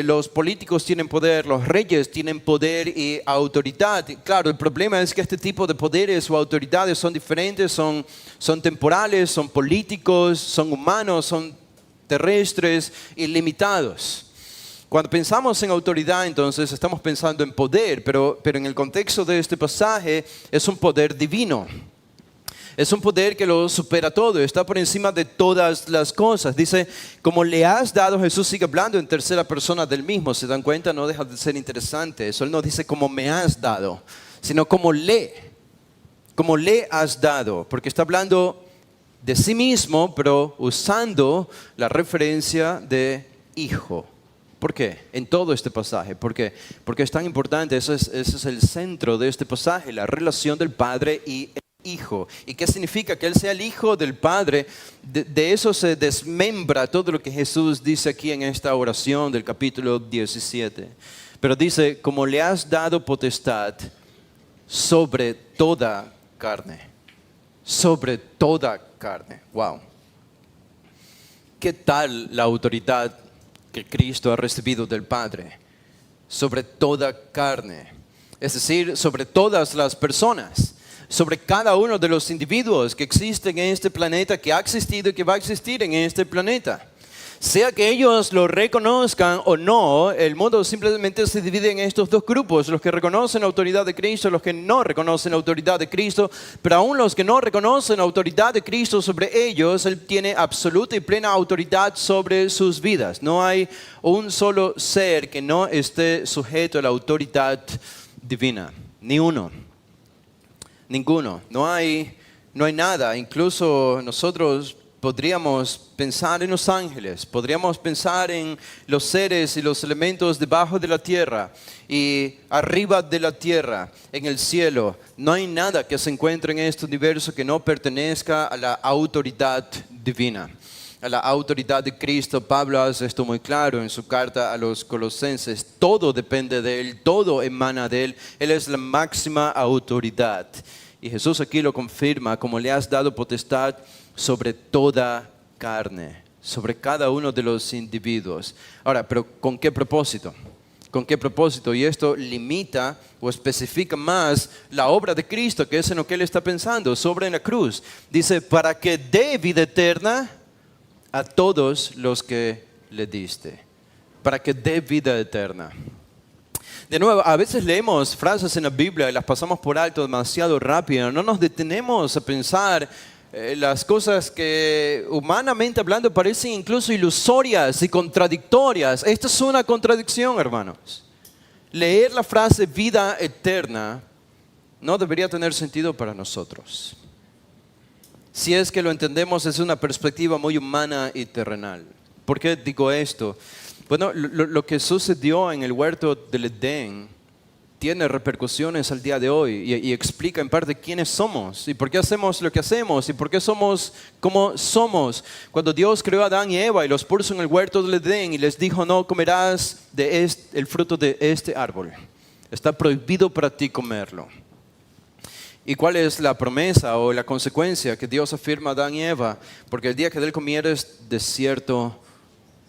Speaker 1: Los políticos tienen poder, los reyes tienen poder y autoridad. Claro, el problema es que este tipo de poderes o autoridades son diferentes, son temporales, son políticos, son humanos, son terrestres y limitados. Cuando pensamos en autoridad, entonces estamos pensando en poder, pero en el contexto de este pasaje es un poder divino. Es un poder que lo supera todo, está por encima de todas las cosas. Dice, como le has dado, Jesús sigue hablando en tercera persona del mismo. ¿Se dan cuenta? No deja de ser interesante. Eso Él no dice como me has dado, sino como le has dado. Porque está hablando de sí mismo, pero usando la referencia de hijo. ¿Por qué? En todo este pasaje. ¿Por qué? Porque es tan importante, ese es el centro de este pasaje, la relación del Padre y el Hijo. ¿Y qué significa? Que Él sea el Hijo del Padre. De eso se desmembra todo lo que Jesús dice aquí en esta oración del capítulo 17. Pero dice, como le has dado potestad sobre toda carne. Sobre toda carne. Wow. ¿Qué tal la autoridad que Cristo ha recibido del Padre? Sobre toda carne. Es decir, sobre todas las personas. Sobre cada uno de los individuos que existen en este planeta, que ha existido y que va a existir en este planeta. Sea que ellos lo reconozcan o no, el mundo simplemente se divide en estos dos grupos, los que reconocen la autoridad de Cristo, los que no reconocen la autoridad de Cristo, pero aún los que no reconocen la autoridad de Cristo sobre ellos, Él tiene absoluta y plena autoridad sobre sus vidas. No hay un solo ser que no esté sujeto a la autoridad divina, ni uno. Ninguno, no hay nada. Incluso nosotros podríamos pensar en los ángeles, podríamos pensar en los seres y los elementos debajo de la tierra y arriba de la tierra, en el cielo. No hay nada que se encuentre en este universo que no pertenezca a la autoridad divina, a la autoridad de Cristo. Pablo hace esto muy claro en su carta a los Colosenses. Todo depende de Él, todo emana de Él. Él es la máxima autoridad. Y Jesús aquí lo confirma, como le has dado potestad sobre toda carne, sobre cada uno de los individuos. Ahora, pero ¿con qué propósito? ¿Con qué propósito? Y esto limita o especifica más la obra de Cristo, que es en lo que Él está pensando, sobre en la cruz. Dice, para que dé vida eterna a todos los que le diste. Para que dé vida eterna. De nuevo, a veces leemos frases en la Biblia y las pasamos por alto demasiado rápido. No nos detenemos a pensar las cosas que humanamente hablando parecen incluso ilusorias y contradictorias. Esta es una contradicción, hermanos. Leer la frase vida eterna no debería tener sentido para nosotros. Si es que lo entendemos desde una perspectiva muy humana y terrenal. ¿Por qué digo esto? Bueno, lo que sucedió en el huerto del Edén tiene repercusiones al día de hoy y explica en parte quiénes somos y por qué hacemos lo que hacemos y por qué somos como somos. Cuando Dios creó a Adán y Eva y los puso en el huerto del Edén y les dijo, no comerás el fruto de este árbol. Está prohibido para ti comerlo. ¿Y cuál es la promesa o la consecuencia que Dios afirma a Adán y Eva? Porque el día que de él comieres, de cierto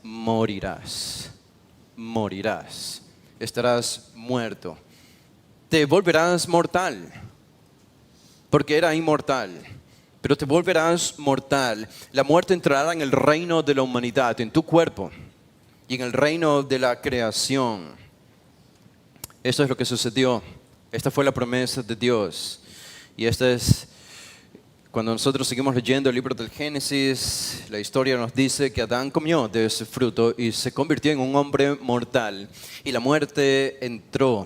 Speaker 1: morirás. Morirás. Estarás muerto. Te volverás mortal. Porque era inmortal. Pero te volverás mortal. La muerte entrará en el reino de la humanidad, en tu cuerpo. Y en el reino de la creación. Esto es lo que sucedió. Esta fue la promesa de Dios. Y esta es, cuando nosotros seguimos leyendo el libro del Génesis, la historia nos dice que Adán comió de ese fruto y se convirtió en un hombre mortal. Y la muerte entró.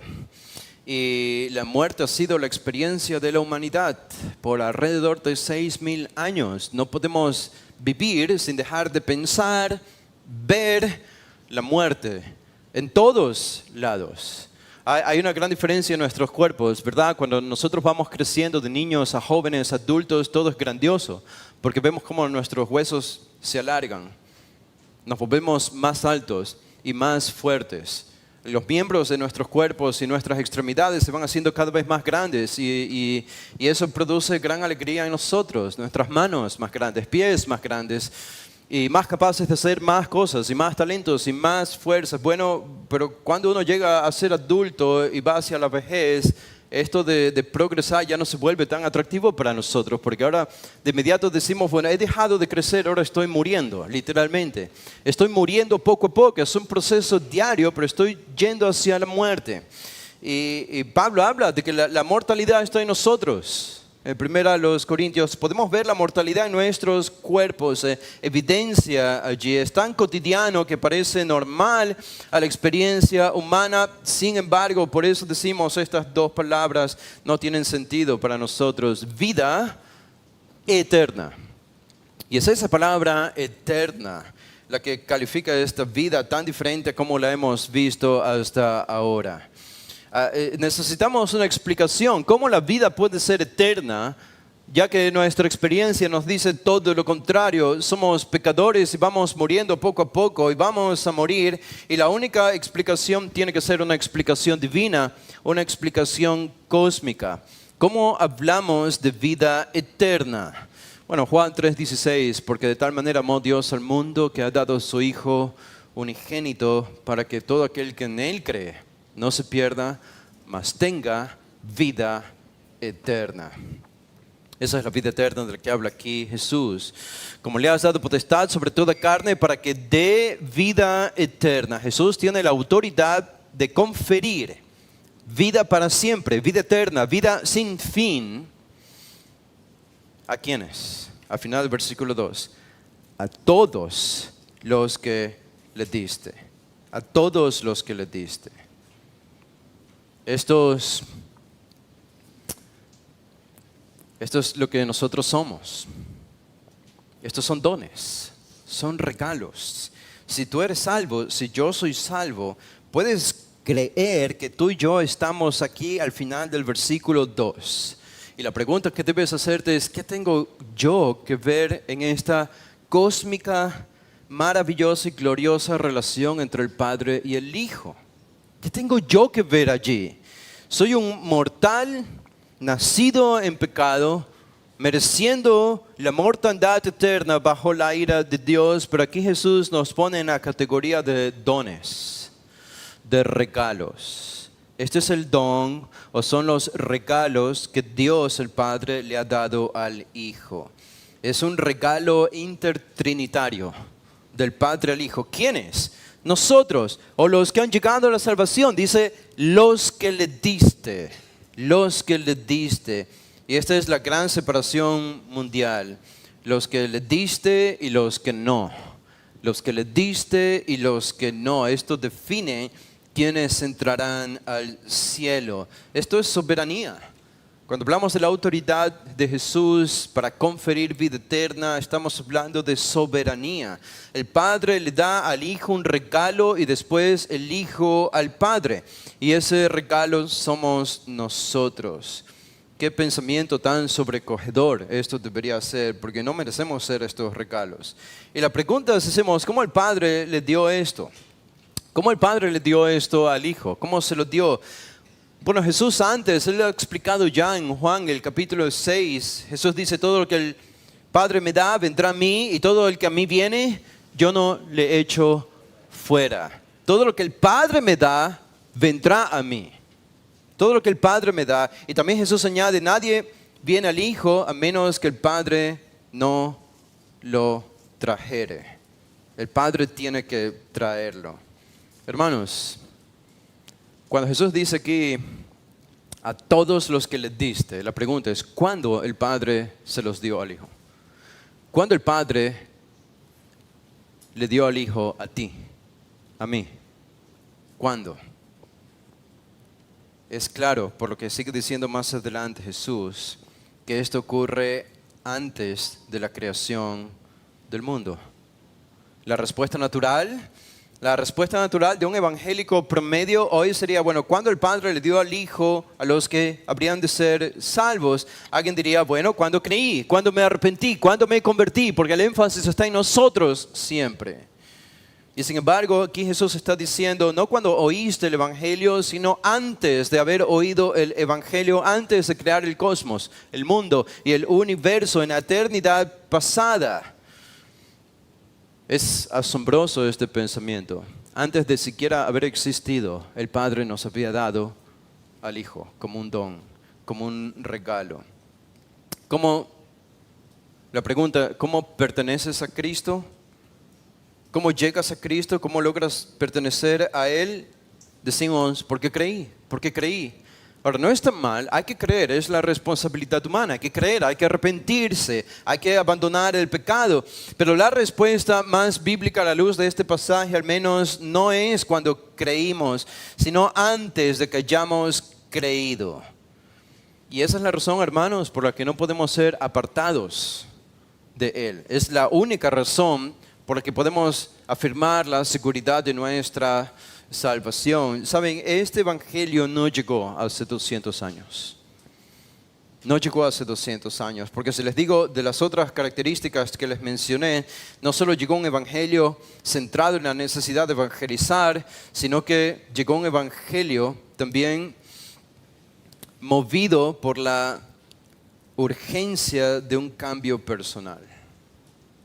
Speaker 1: Y la muerte ha sido la experiencia de la humanidad por alrededor de 6,000 años. No podemos vivir sin dejar de pensar, ver la muerte en todos lados. Hay una gran diferencia en nuestros cuerpos, ¿verdad? Cuando nosotros vamos creciendo de niños a jóvenes, adultos, todo es grandioso, porque vemos cómo nuestros huesos se alargan, nos volvemos más altos y más fuertes. Los miembros de nuestros cuerpos y nuestras extremidades se van haciendo cada vez más grandes y eso produce gran alegría en nosotros. Nuestras manos más grandes, pies más grandes y más capaces de hacer más cosas y más talentos y más fuerzas. Bueno, pero cuando uno llega a ser adulto y va hacia la vejez, esto de progresar ya no se vuelve tan atractivo para nosotros, porque ahora de inmediato decimos, bueno, he dejado de crecer, ahora estoy muriendo, literalmente. Estoy muriendo poco a poco, es un proceso diario, pero estoy yendo hacia la muerte. Y Pablo habla de que la mortalidad está en nosotros. En primera a los Corintios podemos ver la mortalidad en nuestros cuerpos, evidencia allí. Es tan cotidiano que parece normal a la experiencia humana. Sin embargo, por eso decimos estas dos palabras no tienen sentido para nosotros. Vida eterna. Y es esa palabra eterna la que califica esta vida tan diferente como la hemos visto hasta ahora. Necesitamos una explicación. ¿Cómo la vida puede ser eterna? Ya que nuestra experiencia nos dice todo lo contrario. Somos pecadores y vamos muriendo poco a poco y vamos a morir. Y la única explicación tiene que ser una explicación divina, una explicación cósmica. ¿Cómo hablamos de vida eterna? Bueno, Juan 3:16, porque de tal manera amó Dios al mundo que ha dado a su Hijo unigénito para que todo aquel que en Él cree no se pierda, mas tenga vida eterna. Esa es la vida eterna de la que habla aquí Jesús. Como le has dado potestad sobre toda carne para que dé vida eterna. Jesús tiene la autoridad de conferir vida para siempre, vida eterna, vida sin fin. ¿A quiénes? Al final del versículo 2. A todos los que le diste. A todos los que le diste. Esto es lo que nosotros somos. Estos son dones, son regalos. Si tú eres salvo, si yo soy salvo, puedes creer que tú y yo estamos aquí al final del versículo 2. Y la pregunta que debes hacerte es, ¿qué tengo yo que ver en esta cósmica, maravillosa y gloriosa relación entre el Padre y el Hijo? ¿Qué tengo yo que ver allí? Soy un mortal nacido en pecado, mereciendo la mortandad eterna bajo la ira de Dios, pero aquí Jesús nos pone en la categoría de dones, de regalos. Este es el don o son los regalos que Dios el Padre le ha dado al Hijo. Es un regalo intertrinitario del Padre al Hijo. ¿Quiénes? Nosotros, o los que han llegado a la salvación. Dice, los que le diste, los que le diste. Y esta es la gran separación mundial. Los que le diste y los que no. Los que le diste y los que no. Esto define quiénes entrarán al cielo. Esto es soberanía. Cuando hablamos de la autoridad de Jesús para conferir vida eterna, estamos hablando de soberanía. El Padre le da al Hijo un regalo y después el Hijo al Padre. Y ese regalo somos nosotros. Qué pensamiento tan sobrecogedor esto debería ser, porque no merecemos ser estos regalos. Y la pregunta es, hacemos, ¿cómo el Padre le dio esto? ¿Cómo el Padre le dio esto al Hijo? ¿Cómo se lo dio? Bueno, Jesús antes, Él lo ha explicado ya en Juan, el capítulo 6. Jesús dice, todo lo que el Padre me da, vendrá a mí, y todo el que a mí viene, yo no le echo fuera. Todo lo que el Padre me da, vendrá a mí. Todo lo que el Padre me da. Y también Jesús añade, nadie viene al Hijo a menos que el Padre no lo trajere. El Padre tiene que traerlo. Hermanos, cuando Jesús dice aquí, a todos los que le diste, la pregunta es, ¿cuándo el Padre se los dio al Hijo? ¿Cuándo el Padre le dio al Hijo a ti, a mí? ¿Cuándo? Es claro, por lo que sigue diciendo más adelante Jesús, que esto ocurre antes de la creación del mundo. La respuesta natural de un evangélico promedio hoy sería, bueno, ¿cuándo el Padre le dio al Hijo a los que habrían de ser salvos? Alguien diría, bueno, ¿cuándo creí? ¿Cuándo me arrepentí? ¿Cuándo me convertí? Porque el énfasis está en nosotros siempre. Y sin embargo, aquí Jesús está diciendo, no cuando oíste el Evangelio, sino antes de haber oído el Evangelio, antes de crear el cosmos, el mundo y el universo en la eternidad pasada. Es asombroso este pensamiento. Antes de siquiera haber existido, el Padre nos había dado al Hijo como un don, como un regalo. La pregunta, ¿cómo perteneces a Cristo? ¿Cómo llegas a Cristo? ¿Cómo logras pertenecer a Él? Decimos, porque creí. Ahora, no está mal, hay que creer, es la responsabilidad humana, hay que creer, hay que arrepentirse, hay que abandonar el pecado. Pero la respuesta más bíblica a la luz de este pasaje, al menos, no es cuando creímos, sino antes de que hayamos creído. Y esa es la razón, hermanos, por la que no podemos ser apartados de Él. Es la única razón por la que podemos afirmar la seguridad de nuestra salvación. Saben, este evangelio no llegó hace 200 años. No llegó hace 200 años, porque si les digo de las otras características que les mencioné, no solo llegó un evangelio centrado en la necesidad de evangelizar, sino que llegó un evangelio también movido por la urgencia de un cambio personal.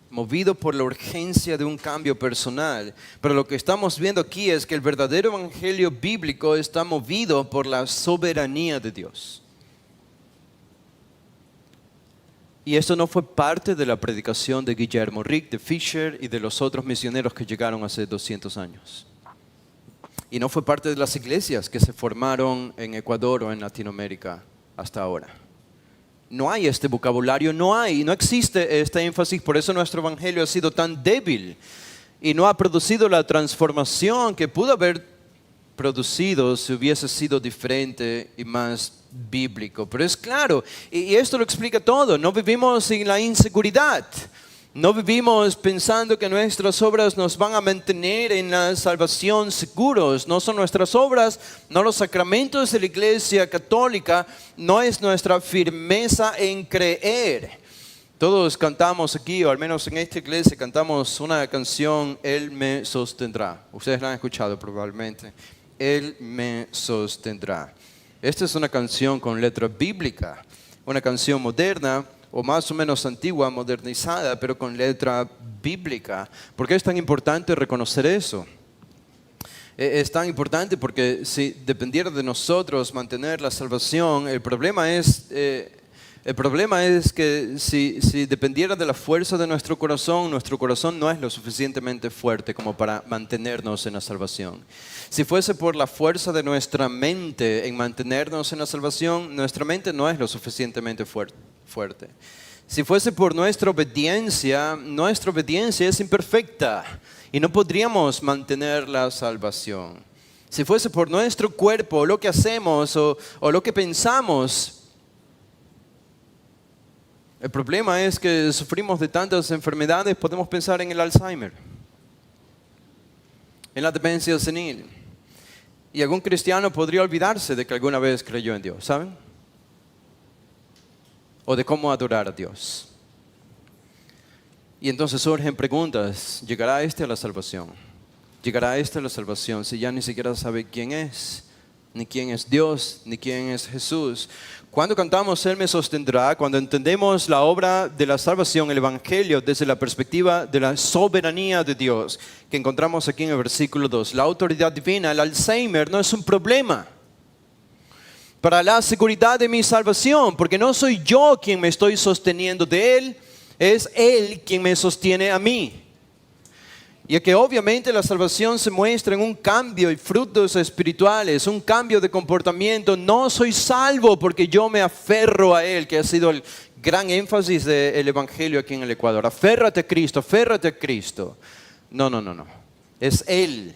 Speaker 1: Movido por la urgencia de un cambio personal. Pero lo que estamos viendo aquí es que el verdadero evangelio bíblico está movido por la soberanía de Dios. Y esto no fue parte de la predicación de Guillermo Rick, de Fisher y de los otros misioneros que llegaron hace 200 años. Y no fue parte de las iglesias que se formaron en Ecuador o en Latinoamérica hasta ahora. No hay este vocabulario, no existe este énfasis, por eso nuestro evangelio ha sido tan débil y no ha producido la transformación que pudo haber producido si hubiese sido diferente y más bíblico. Pero es claro, y esto lo explica todo, no vivimos en la inseguridad. No vivimos pensando que nuestras obras nos van a mantener en la salvación seguros. No son nuestras obras, no los sacramentos de la Iglesia Católica, no es nuestra firmeza en creer. Todos cantamos aquí, o al menos en esta iglesia cantamos una canción, Él me sostendrá. Ustedes la han escuchado probablemente. Él me sostendrá. Esta es una canción con letra bíblica, una canción moderna, o más o menos antigua, modernizada, pero con letra bíblica. ¿Por qué es tan importante reconocer eso? Es tan importante porque si dependiera de nosotros mantener la salvación, el problema es que si dependiera de la fuerza de nuestro corazón no es lo suficientemente fuerte como para mantenernos en la salvación. Si fuese por la fuerza de nuestra mente en mantenernos en la salvación, nuestra mente no es lo suficientemente fuerte. Si fuese por nuestra obediencia es imperfecta y no podríamos mantener la salvación. Si fuese por nuestro cuerpo, lo que hacemos o lo que pensamos, el problema es que sufrimos de tantas enfermedades, podemos pensar en el Alzheimer, en la demencia senil. Y algún cristiano podría olvidarse de que alguna vez creyó en Dios, ¿saben? O de cómo adorar a Dios. Y entonces surgen preguntas, ¿llegará este a la salvación? ¿Llegará este a la salvación si ya ni siquiera sabe quién es? Ni quién es Dios, ni quién es Jesús. Cuando cantamos Él me sostendrá, cuando entendemos la obra de la salvación, el evangelio, desde la perspectiva de la soberanía de Dios, que encontramos aquí en el versículo 2, la autoridad divina, el Alzheimer no es un problema para la seguridad de mi salvación, porque no soy yo quien me estoy sosteniendo de Él, es Él quien me sostiene a mí. Y que obviamente la salvación se muestra en un cambio y frutos espirituales, un cambio de comportamiento. No soy salvo porque yo me aferro a Él, que ha sido el gran énfasis del evangelio aquí en el Ecuador. Aférrate a Cristo, aférrate a Cristo. No. Es Él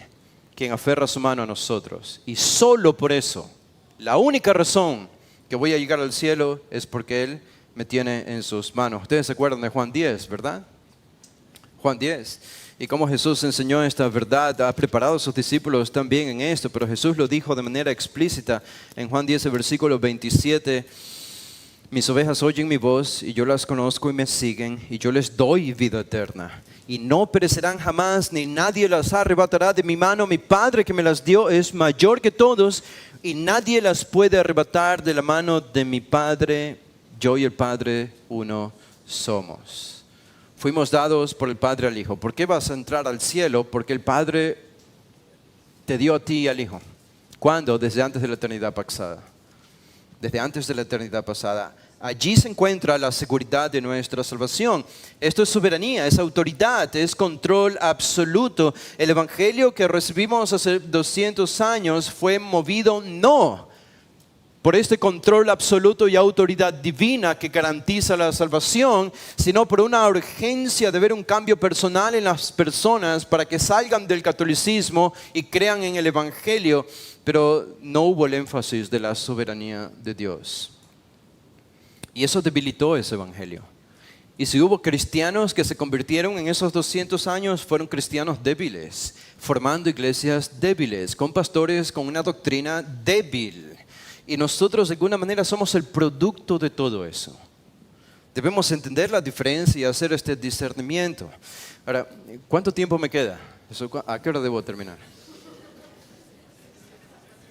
Speaker 1: quien aferra su mano a nosotros. Y solo por eso, la única razón que voy a llegar al cielo es porque Él me tiene en sus manos. Ustedes se acuerdan de Juan 10, ¿verdad? Juan 10. Y cómo Jesús enseñó esta verdad, ha preparado a sus discípulos también en esto, pero Jesús lo dijo de manera explícita en Juan 10, el versículo 27. Mis ovejas oyen mi voz y yo las conozco y me siguen y yo les doy vida eterna. Y no perecerán jamás, ni nadie las arrebatará de mi mano. Mi Padre que me las dio es mayor que todos y nadie las puede arrebatar de la mano de mi Padre. Yo y el Padre uno somos. Fuimos dados por el Padre al Hijo. ¿Por qué vas a entrar al cielo? Porque el Padre te dio a ti y al Hijo. ¿Cuándo? Desde antes de la eternidad pasada. Desde antes de la eternidad pasada. Allí se encuentra la seguridad de nuestra salvación. Esto es soberanía, es autoridad, es control absoluto. El evangelio que recibimos hace 200 años fue movido no por este control absoluto y autoridad divina que garantiza la salvación, sino por una urgencia de ver un cambio personal en las personas para que salgan del catolicismo y crean en el Evangelio, pero no hubo el énfasis de la soberanía de Dios. Y eso debilitó ese Evangelio. Y si hubo cristianos que se convirtieron en esos 200 años, fueron cristianos débiles, formando iglesias débiles, con pastores con una doctrina débil. Y nosotros de alguna manera somos el producto de todo eso. Debemos entender la diferencia y hacer este discernimiento. Ahora, ¿cuánto tiempo me queda? ¿A qué hora debo terminar?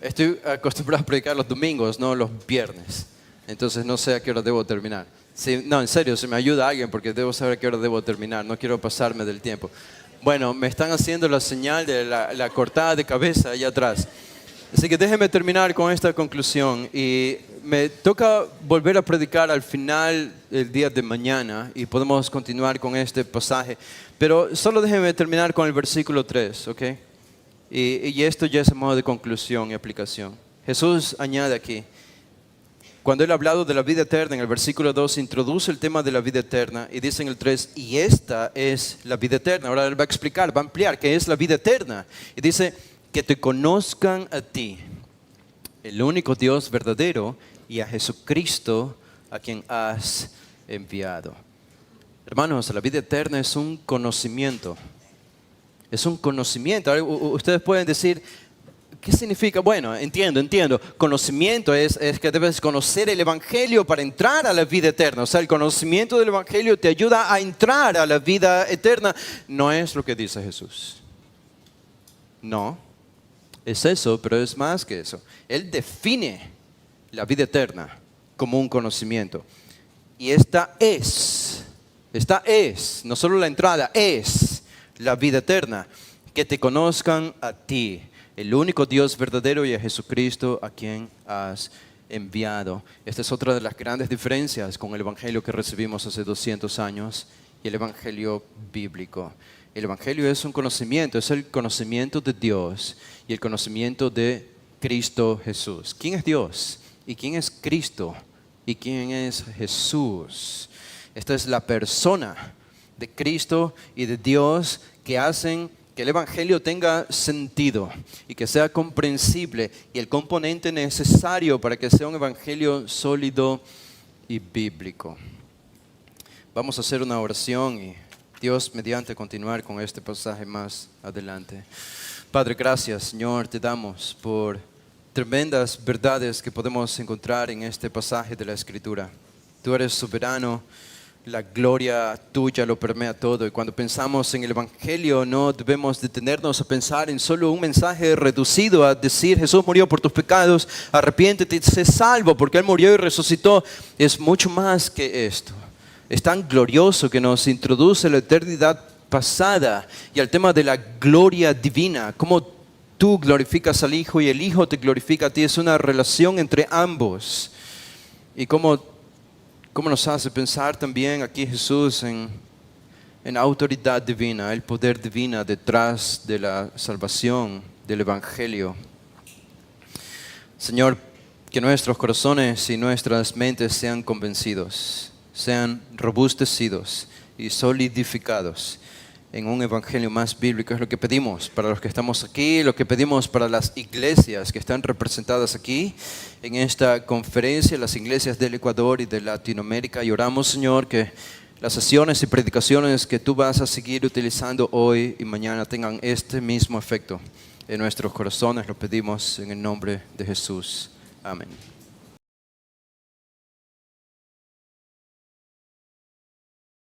Speaker 1: Estoy acostumbrado a predicar los domingos, no los viernes. Entonces no sé a qué hora debo terminar. Sí, no, en serio, si me ayuda alguien porque debo saber a qué hora debo terminar. No quiero pasarme del tiempo. Bueno, me están haciendo la señal de la cortada de cabeza allá atrás. Así que déjenme terminar con esta conclusión. Y me toca volver a predicar al final del día de mañana y podemos continuar con este pasaje. Pero solo déjenme terminar con el versículo 3, ¿ok? Y esto ya es a modo de conclusión y aplicación. Jesús añade aquí, cuando él ha hablado de la vida eterna, en el versículo 2 introduce el tema de la vida eterna y dice en el 3, y esta es la vida eterna. Ahora él va a explicar, va a ampliar qué es la vida eterna. Y dice, que te conozcan a ti, el único Dios verdadero, y a Jesucristo, a quien has enviado. Hermanos, la vida eterna es un conocimiento. Es un conocimiento. Ahora, ustedes pueden decir, ¿qué significa? Bueno, entiendo. Conocimiento es que debes conocer el Evangelio para entrar a la vida eterna. O sea, el conocimiento del Evangelio te ayuda a entrar a la vida eterna. No es lo que dice Jesús. No, es eso, pero es más que eso. Él define la vida eterna como un conocimiento. Y esta es, no solo la entrada, es la vida eterna. Que te conozcan a ti, el único Dios verdadero, y a Jesucristo, a quien has enviado. Esta es otra de las grandes diferencias con el Evangelio que recibimos hace 200 años y el Evangelio bíblico. El Evangelio es un conocimiento, es el conocimiento de Dios y el conocimiento de Cristo Jesús. ¿Quién es Dios? ¿Y quién es Cristo? ¿Y quién es Jesús? Esta es la persona de Cristo y de Dios que hacen que el Evangelio tenga sentido y que sea comprensible, y el componente necesario para que sea un Evangelio sólido y bíblico. Vamos a hacer una oración y Dios mediante continuar con este pasaje más adelante. Padre, gracias, Señor, te damos por tremendas verdades que podemos encontrar en este pasaje de la Escritura. Tú eres soberano, la gloria tuya lo permea todo, y cuando pensamos en el Evangelio no debemos detenernos a pensar en solo un mensaje reducido a decir Jesús murió por tus pecados, arrepiéntete y sé salvo porque Él murió y resucitó. Es mucho más que esto. Es tan glorioso que nos introduce a la eternidad pasada y al tema de la gloria divina, cómo tú glorificas al Hijo y el Hijo te glorifica a ti. Es una relación entre ambos. Y cómo nos hace pensar también aquí Jesús en autoridad divina, el poder divino detrás de la salvación del Evangelio. Señor, que nuestros corazones y nuestras mentes sean convencidos, sean robustecidos y solidificados en un evangelio más bíblico. Es lo que pedimos para los que estamos aquí, lo que pedimos para las iglesias que están representadas aquí en esta conferencia, las iglesias del Ecuador y de Latinoamérica. Y oramos, Señor, que las sesiones y predicaciones que tú vas a seguir utilizando hoy y mañana tengan este mismo efecto en nuestros corazones. Lo pedimos en el nombre de Jesús. Amén.